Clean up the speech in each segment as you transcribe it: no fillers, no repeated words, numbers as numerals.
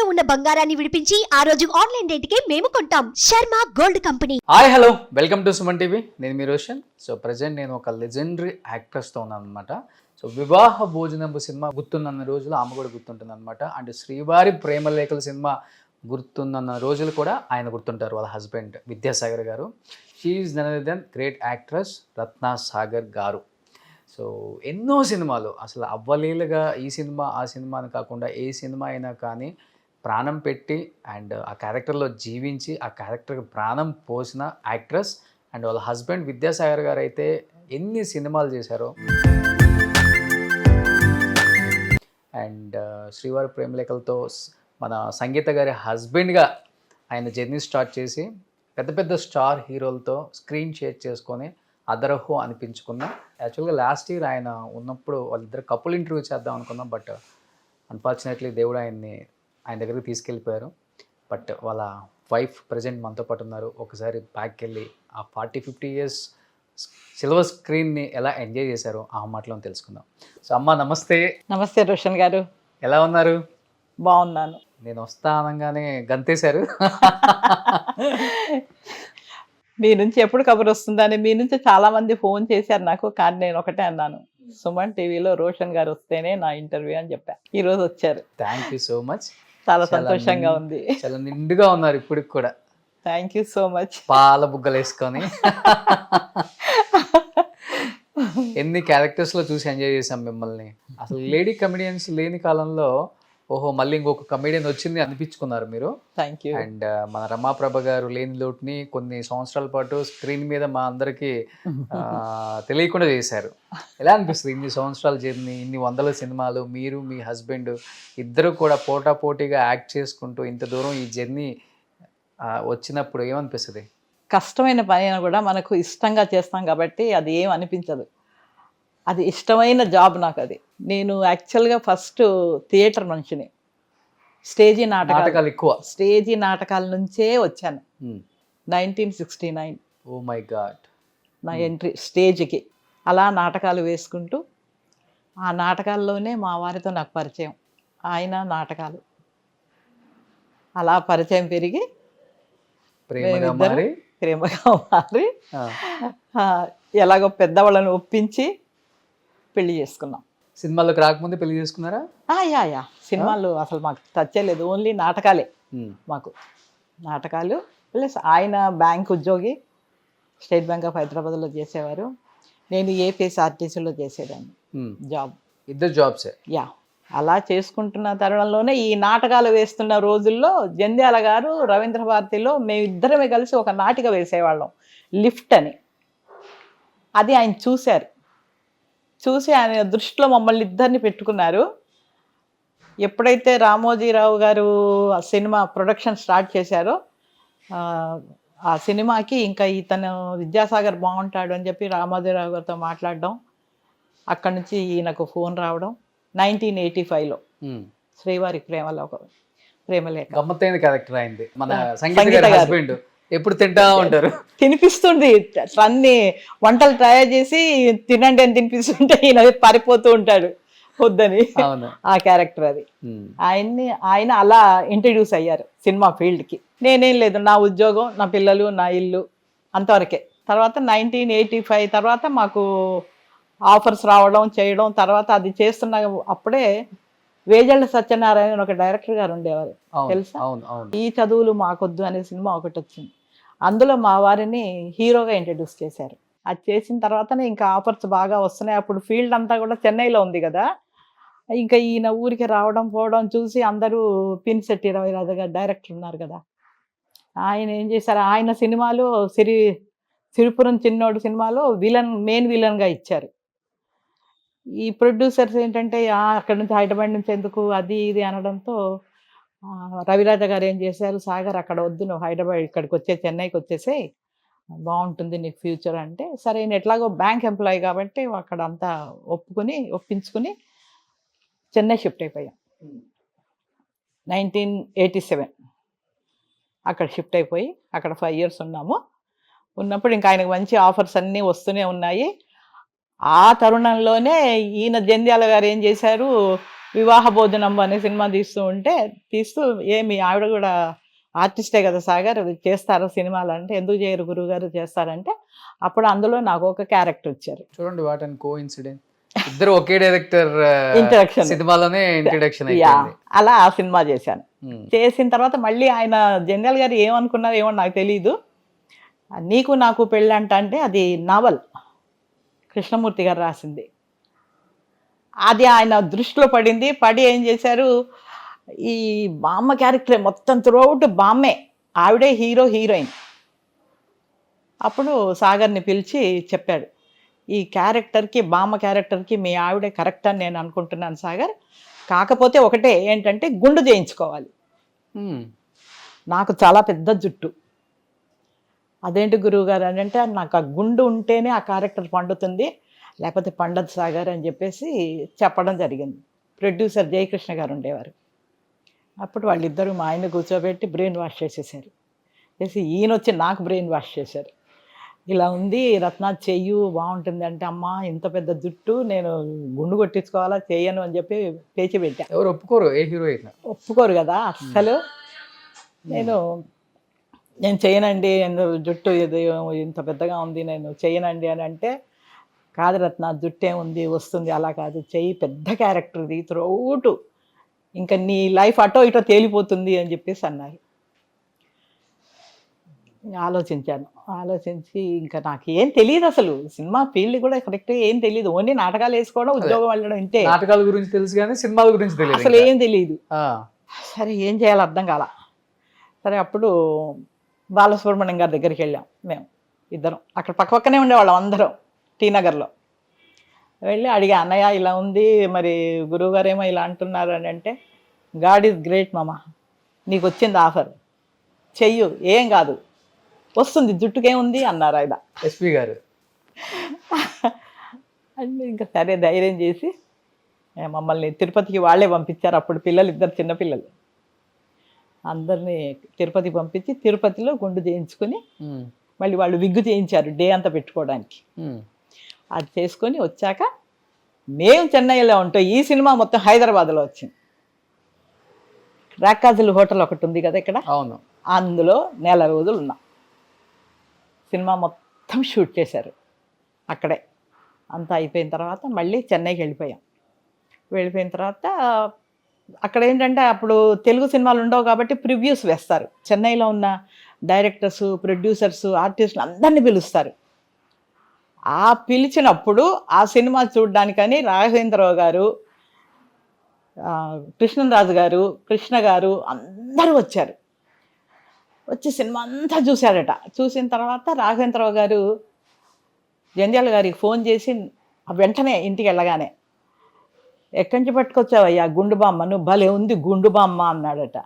ఇంట్లో ఉన్న బంగారాన్ని విడిపించి ఆ రోజు ఆన్లైన్ రేటుకే మేము కొంటాం. Sharma gold company. Hi hello welcome to Suman TV. నేను మీ రోషన్. సో ప్రజెంట్ నేను ఒక లెజెండరీ యాక్ట్రెస్తో ఉన్నాను అనమాట. సో వివాహ భోజనంబు సినిమా గుర్తున్న రోజులు ఆమె కూడా గుర్తుంటుంది అనమాట. అండ్ శ్రీవారి ప్రేమలేఖల సినిమా గుర్తున్న రోజులు కూడా ఆయన గుర్తుంటారు, వాళ్ళ husband Vidyasagar garu. She is none other than great actress Ratna Sagar garu. సో ఎన్నో సినిమాలు అసలు అవ్వలేలుగా ఈ సినిమా ఆ సినిమా అని కాకుండా ఏ సినిమా అయినా కానీ ప్రాణం పెట్టి అండ్ ఆ క్యారెక్టర్లో జీవించి ఆ క్యారెక్టర్కి ప్రాణం పోసిన యాక్ట్రెస్. అండ్ వాళ్ళ హస్బెండ్ విద్యాసాగర్ గారు అయితే ఎన్ని సినిమాలు చేశారో. అండ్ శ్రీవారి ప్రేమలేఖలతో మన సంగీత గారి హస్బెండ్గా ఆయన జర్నీ స్టార్ట్ చేసి పెద్ద పెద్ద స్టార్ హీరోలతో స్క్రీన్ షేర్ చేసుకొని అదరహో అనిపించుకున్న. యాక్చువల్గా లాస్ట్ ఇయర్ ఆయన ఉన్నప్పుడు వాళ్ళిద్దరు కపుల్ ఇంటర్వ్యూ చేద్దాం అనుకున్నాం, బట్ అన్ఫార్చునేట్లీ దేవుడు ఆయన దగ్గరికి తీసుకెళ్ళిపోయారు. బట్ వాళ్ళ వైఫ్ ప్రజెంట్ మనతో పాటు ఉన్నారు. ఒకసారి బ్యాక్ వెళ్ళి ఆ 40-50 years సిల్వర్ స్క్రీన్ని ఎలా ఎంజాయ్ చేశారో ఆ మాటలో తెలుసుకుందాం. సో అమ్మ నమస్తే. నమస్తే రోషన్ గారు, ఎలా ఉన్నారు? బాగున్నాను. నేను వస్తా అనగానే గంతేశారు. మీ నుంచి ఎప్పుడు కబురు వస్తుందని మీ నుంచి చాలా మంది ఫోన్ చేశారు నాకు, కానీ నేను ఒకటే అన్నాను, సుమన్ టీవీలో రోషన్ గారు వస్తేనే నా ఇంటర్వ్యూ అని చెప్పా. ఈరోజు వచ్చారు. Thank you so much. చాలా సంతోషంగా ఉంది. చాలా నిండుగా ఉన్నారు ఇప్పటికి కూడా. Thank you so much. పాల బుగ్గలు వేసుకొని ఎన్ని క్యారెక్టర్స్లో చూసి ఎంజాయ్ చేసాం మిమ్మల్ని. అసలు లేడీ కమెడియన్స్ లేని కాలంలో ఓహో మళ్ళీ ఇంకొక కమెడియన్ వచ్చింది అనిపించుకున్నారు మీరు. Thank you. అండ్ మన రమాప్రభ గారు లేని లోటుని కొన్ని సంవత్సరాల పాటు స్క్రీన్ మీద మా అందరికి తెలియకుండా చేశారు. ఎలా అనిపిస్తుంది ఇన్ని సంవత్సరాల జర్నీ, ఇన్ని వందల సినిమాలు, మీరు మీ హస్బెండ్ ఇద్దరు కూడా పోటాపోటీగా యాక్ట్ చేసుకుంటూ ఇంత దూరం ఈ జర్నీ వచ్చినప్పుడు ఏమనిపిస్తుంది? కష్టమైన పని అయినా కూడా మనకు ఇష్టంగా చేస్తాం కాబట్టి అది ఏం అనిపించదు. అది ఇష్టమైన జాబ్ నాకు. అది నేను యాక్చువల్గా ఫస్ట్ థియేటర్ మనిషిని. స్టేజీ నాటకాలు ఎక్కువ. స్టేజీ నాటకాల నుంచే వచ్చాను. 1969 ఓ మై గాడ్ నా ఎంట్రీ స్టేజ్కి. అలా నాటకాలు వేసుకుంటూ ఆ నాటకాల్లోనే మా వారితో నాకు పరిచయం. ఆయన నాటకాలు అలా పరిచయం పెరిగి ప్రేమగా మారి ఎలాగో పెద్దవాళ్ళని ఒప్పించి పెళ్లి చేసుకున్నాం. సినిమాలకు రాకముందే పెళ్లి చేసుకున్నారా? యా సినిమాలు అసలు మాకు టచ్ చేయలేదు, ఓన్లీ నాటకాలే మాకు. నాటకాలు ప్లస్ ఆయన బ్యాంక్ ఉద్యోగి, స్టేట్ బ్యాంక్ ఆఫ్ హైదరాబాద్లో చేసేవారు. నేను ఏపీఎస్ఆర్టీసీలో చేసేదాన్ని జాబ్. ఇద్దరు జాబ్సే. యా అలా చేసుకుంటున్న తరుణంలోనే ఈ నాటకాలు వేస్తున్న రోజుల్లో జంధ్యాల గారు రవీంద్ర భారతిలో మేమిద్దరమే కలిసి ఒక నాటిక వేసేవాళ్ళం, లిఫ్ట్ అని. అది ఆయన చూసి ఆయన దృష్టిలో మమ్మల్ని ఇద్దరిని పెట్టుకున్నారు. ఎప్పుడైతే రామోజీరావు గారు ఆ సినిమా ప్రొడక్షన్ స్టార్ట్ చేశారో ఆ సినిమాకి ఇంకా ఇతను విద్యాసాగర్ బాగుంటాడు అని చెప్పి రామోజీరావు గారితో మాట్లాడడం, అక్కడి నుంచి ఈయనకు ఫోన్ రావడం. 1985లో శ్రీవారి ప్రేమలేఖ గమ్మత్తైన క్యారెక్టర్ అయింది. మన సంగీత హస్బెండ్ ఎప్పుడు తింటా ఉంటారు, తినిపిస్తుంది. అన్ని వంటలు తయారు చేసి తినండి అని తినిపిస్తుంటే ఈయన పారిపోతూ ఉంటాడు వద్దని. ఆ క్యారెక్టర్ అది. ఆయన అలా ఇంట్రడ్యూస్ అయ్యారు సినిమా ఫీల్డ్కి. నేనేం లేదు, నా ఉద్యోగం, నా పిల్లలు, నా ఇల్లు అంతవరకే. తర్వాత 1985 తర్వాత మాకు ఆఫర్స్ రావడం చేయడం. తర్వాత అది చేస్తున్న అప్పుడే వేజళ్ళ సత్యనారాయణ ఒక డైరెక్టర్ గారు ఉండేవారు, తెలుసా? ఈ చదువులు మాకొద్దు అనే సినిమా ఒకటి వచ్చింది. అందులో మా వారిని హీరోగా ఇంట్రడ్యూస్ చేశారు. అది చేసిన తర్వాతనే ఇంకా ఆఫర్స్ బాగా వస్తున్నాయి. అప్పుడు ఫీల్డ్ అంతా కూడా చెన్నైలో ఉంది కదా. ఇంకా ఈయన ఊరికి రావడం పోవడం చూసి అందరూ పినిశెట్టి రవిరాజు గారు డైరెక్టర్ ఉన్నారు కదా, ఆయన ఏం చేశారు, ఆయన సినిమాలో సిరిపురం చిన్నోడు సినిమాలో మెయిన్ విలన్గా ఇచ్చారు. ఈ ప్రొడ్యూసర్స్ ఏంటంటే అక్కడి నుంచి హైదరాబాద్ నుంచి ఎందుకు అది ఇది అనడంతో రవిరాజ గారు ఏం చేశారు, సాగర్ అక్కడ వద్దు, నువ్వు హైదరాబాద్ ఇక్కడికి చెన్నైకి వచ్చేసే బాగుంటుంది నీకు ఫ్యూచర్ అంటే, సరే నేను ఎట్లాగో బ్యాంక్ ఎంప్లాయీ కాబట్టి అక్కడ అంతా ఒప్పించుకుని చెన్నై షిఫ్ట్ అయిపోయాం. 1987 అక్కడ షిఫ్ట్ అయిపోయి అక్కడ 5 years ఉన్నాము. ఉన్నప్పుడు ఇంకా ఆయనకు మంచి ఆఫర్స్ అన్నీ వస్తూనే ఉన్నాయి. ఆ తరుణంలోనే ఈయన జంధ్యాల గారు ఏం చేశారు, వివాహ భోజనం అనే సినిమా తీస్తూ మీ ఆవిడ కూడా ఆర్టిస్టే కదా సాగర్, చేస్తారా సినిమాలు అంటే, ఎందుకు చేయరు గురువుగారు చేస్తారంటే, అప్పుడు అందులో నాకు ఒక క్యారెక్టర్ ఇచ్చారు. చూడండి వాట్ అండ్ కో ఇన్సిడెంట్, ఇద్దరు ఒకే డైరెక్టర్ ఇంట్రడక్షన్ సినిమాలోనే ఇంట్రడక్షన్ యా, అయిపోయింది. అలా ఆ సినిమా చేశాను. చేసిన తర్వాత మళ్ళీ ఆయన జనరల్ గారు ఏమనుకున్నారు ఏమో నాకు తెలీదు, నీకు నాకు పెళ్ళంట అంటే అది నావల్ కృష్ణమూర్తి గారు రాసింది. అది ఆయన దృష్టిలో పడి ఏం చేశారు, ఈ బామ్మ క్యారెక్టరే మొత్తం త్రూఅవుట్ బామ్మే, ఆవిడే హీరోయిన్. అప్పుడు సాగర్ని పిలిచి చెప్పాడు, ఈ క్యారెక్టర్కి బామ్మ క్యారెక్టర్కి మీ ఆవిడే కరెక్ట్ అని నేను అనుకుంటున్నాను సాగర్, కాకపోతే ఒకటే ఏంటంటే గుండు చేయించుకోవాలి. నాకు చాలా పెద్ద జుట్టు, అదేంటి గురువు గారు అని అంటే, నాకు ఆ గుండు ఉంటేనే ఆ క్యారెక్టర్ పండుతుంది, లేకపోతే పండదు సాగర్ అని చెప్పేసి చెప్పడం జరిగింది. ప్రొడ్యూసర్ జయకృష్ణ గారు ఉండేవారు. అప్పుడు వాళ్ళిద్దరూ మా ఆయన కూర్చోబెట్టి బ్రెయిన్ వాష్ చేసేసారు. ఈయన వచ్చి నాకు బ్రెయిన్ వాష్ చేశారు. ఇలా ఉంది రత్న, చెయ్యు బాగుంటుంది అంటే, అమ్మ ఇంత పెద్ద జుట్టు నేను గుండు కొట్టించుకోవాలా, చెయ్యను అని చెప్పి పేచి పెట్టా. ఎవరు ఒప్పుకోరు, ఏ హీరోయిన్ ఒప్పుకోరు కదా అస్సలు. నేను చేయనండి, జుట్టు ఇది ఇంత పెద్దగా ఉంది, నేను చేయనండి అని అంటే, కాదు రత్న జుట్టు ఏముంది వస్తుంది, అలా కాదు, చెయ్యి, పెద్ద క్యారెక్టర్ ఇది త్రూఅవుట్, ఇంకా నీ లైఫ్ అటో ఇటో తేలిపోతుంది అని చెప్పేసి అన్నారు. ఆలోచించి ఇంకా నాకు ఏం తెలియదు అసలు, సినిమా ఫీల్డ్ కూడా కరెక్ట్గా ఏం తెలియదు, ఓన్లీ నాటకాలు వేసుకోవడం, ఉద్యోగం వెళ్ళడం, ఇంతే. నాటకాల గురించి తెలుసు కానీ సినిమాల గురించి తెలియదు, అసలు ఏం తెలియదు. సరే ఏం చేయాలో అర్థం కాల. సరే అప్పుడు బాలసుబ్రహ్మణ్యం గారి దగ్గరికి వెళ్ళాం మేము ఇద్దరం, అక్కడ పక్కనే ఉండేవాళ్ళం అందరం టీ నగర్లో. వెళ్ళి అడిగా, అన్నయ్య ఇలా ఉంది, మరి గురువుగారు ఏమో ఇలా అంటున్నారు అని అంటే, గాడ్ ఈజ్ గ్రేట్ మామ, నీకు వచ్చింది ఆఫర్, చెయ్యు, ఏం కాదు, వస్తుంది, జుట్టుకేముంది అన్నారు ఆయన. ఎస్పీ గారు అంటే ఇంకా సరే ధైర్యం చేసి మమ్మల్ని తిరుపతికి వాళ్ళే పంపించారు. అప్పుడు పిల్లలు, ఇద్దరు చిన్నపిల్లలు, అందరినీ తిరుపతి పంపించి తిరుపతిలో గుండు చేయించుకుని మళ్ళీ వాళ్ళు విగ్గు చేయించారు డే అంతా పెట్టుకోవడానికి. అది చేసుకొని వచ్చాక మేము చెన్నైలో ఉంటాం, ఈ సినిమా మొత్తం హైదరాబాద్లో వచ్చింది. రాకాజుల హోటల్ ఒకటి ఉంది కదా ఇక్కడ, అవును, అందులో 1 నెల రోజులు ఉన్నాం. సినిమా మొత్తం షూట్ చేశారు అక్కడే. అంతా అయిపోయిన తర్వాత మళ్ళీ చెన్నైకి వెళ్ళిపోయిన తర్వాత అక్కడ ఏంటంటే అప్పుడు తెలుగు సినిమాలు ఉండవు కాబట్టి ప్రివ్యూస్ వేస్తారు. చెన్నైలో ఉన్న డైరెక్టర్సు, ప్రొడ్యూసర్సు, ఆర్టిస్టులు అందరినీ పిలుస్తారు. ఆ పిలిచినప్పుడు ఆ సినిమా చూడడానికని రాఘవేంద్రరావు గారు, కృష్ణరాజు గారు, కృష్ణ గారు అందరూ వచ్చారు. వచ్చి సినిమా అంతా చూశారట. చూసిన తర్వాత రాఘవేంద్రరావు గారు జంధ్యాల గారికి ఫోన్ చేసి వెంటనే ఇంటికి వెళ్ళగానే, ఎక్కడి నుంచి పట్టుకొచ్చావయ్యా గుండు బామ్మ, నువ్వు భలే ఉంది గుండు బామ్మ అన్నాడట.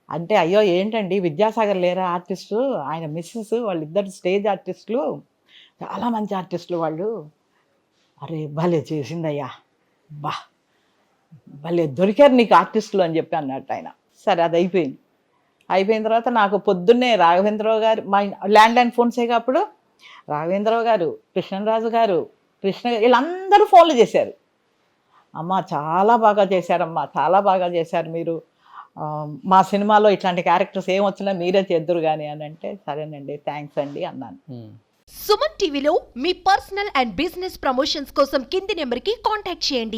అంటే అయ్యో ఏంటండి విద్యాసాగర్ లేరా ఆర్టిస్టు, ఆయన మిస్సెస్, వాళ్ళిద్దరు స్టేజ్ ఆర్టిస్టులు, చాలా మంచి ఆర్టిస్టులు వాళ్ళు. అరే భలే చేసిందయ్యా, బా భలే దొరికారు నీకు ఆర్టిస్టులు అని చెప్పి అన్నట్టు ఆయన. సరే అది అయిపోయిన తర్వాత నాకు పొద్దున్నే రాఘవేంద్రరావు గారు, మా ల్యాండ్లైన్ ఫోన్సేగా అప్పుడు, రాఘవేంద్రరావు గారు, కృష్ణరాజు గారు, వీళ్ళందరూ ఫోన్లు చేశారు. అమ్మ చాలా బాగా చేశారమ్మా, చాలా బాగా చేశారు మీరు, మా సినిమాలో ఇట్లాంటి క్యారెక్టర్స్ ఏం వచ్చినా మీరే చేద్దురు కానీ అని అంటే, సరేనండి థ్యాంక్స్ అండి అన్నాను. సుమన్ టీవీలో మీ పర్సనల్ అండ్ బిజినెస్ ప్రమోషన్స్ కోసం కింది నెంబర్కి కాంటాక్ట్ చేయండి.